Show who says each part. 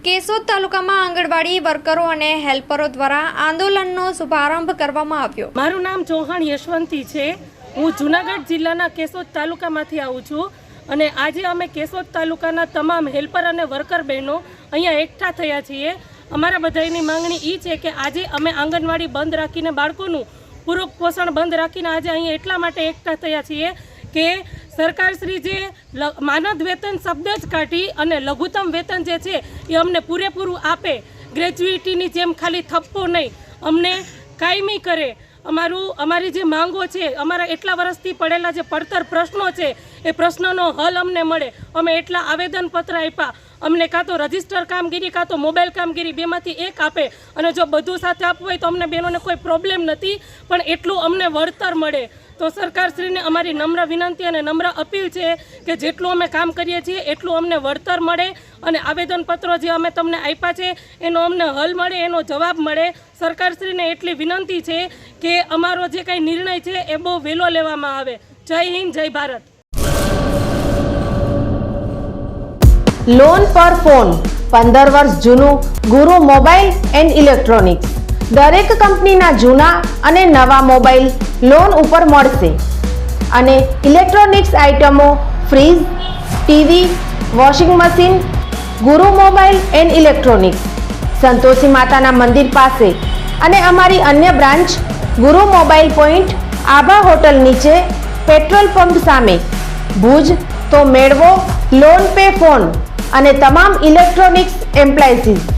Speaker 1: કેશોદ તાલુકામાં આંગણવાડી વર્કરો અને હેલ્પરો દ્વારા આંદોલનનો શુભારંભ કરવામાં આવ્યો।
Speaker 2: મારું નામ ચૌહાણ યશવંતી છે। હું જૂનાગઢ જિલ્લાના કેશોદ તાલુકામાંથી આવું છું અને આજે અમે કેશોદ તાલુકાના તમામ હેલ્પર અને વર્કર બહેનો અહીંયા એકઠા થયા છીએ। અમારા બધાની માંગણી એ છે કે આજે અમે આંગણવાડી બંધ રાખીને બાળકોનું પૂરક પોષણ બંધ રાખીને આજે અહીંયા એટલા માટે એકઠા થયા છીએ કે સરકારશ્રી જે માનદ વેતન શબ્દ જ કાઢી અને લઘુત્તમ વેતન જે છે એ અમને પૂરેપૂરું આપે, ગ્રેજ્યુએટીની જેમ ખાલી થપ્પો નહીં, અમને કાયમી કરે। અમારી જે માંગો છે, અમારા એટલા વર્ષથી પડેલા જે પડતર પ્રશ્નો છે એ પ્રશ્નનો હલ અમને મળે। અમે એટલા આવેદનપત્ર આપ્યા, અમને કાં તો રજિસ્ટર કામગીરી કાં તો મોબાઈલ કામગીરી બેમાંથી એક આપે અને જો બધું સાથે આપવું હોય તો અમને બહેનોને કોઈ પ્રોબ્લેમ નથી, પણ એટલું અમને વળતર મળે। તો સરકારશ્રીને અમારી નમ્ર વિનંતી અને નમ્ર અપીલ છે કે જેટલું અમે કામ કરીએ છીએ એટલું અમને વળતર મળે અને આવેદનપત્રો જે અમે તમને આપ્યા છે એનો અમને હલ મળે, એનો જવાબ મળે। સરકારશ્રીને એટલી વિનંતી છે કે અમારો જે કાંઈ નિર્ણય છે એ બહુ વહેલો લેવામાં આવે। જય હિન્દ, જય ભારત।
Speaker 3: લોન પર ફોન 15 વર્ષ જૂનું ગુરુ મોબાઈલ એન્ડ ઇલેક્ટ્રોનિક્સ દરેક કંપનીના જૂના અને નવા મોબાઈલ લોન ઉપર મળશે અને ઇલેક્ટ્રોનિક્સ આઇટમો ફ્રીજ, ટીવી, વોશિંગ મશીન ગુરુ મોબાઈલ એન્ડ ઇલેક્ટ્રોનિક્સ સંતોષી માતાના મંદિર પાસે અને અમારી અન્ય બ્રાન્ચ ગુરુ મોબાઈલ પોઈન્ટ આભા હોટલ નીચે પેટ્રોલ પંપ સામે ભુજ। તો મેળવો લોન પે ફોન અને તમામ ઇલેક્ટ્રોનિક્સ એપ્લાયન્સીસ।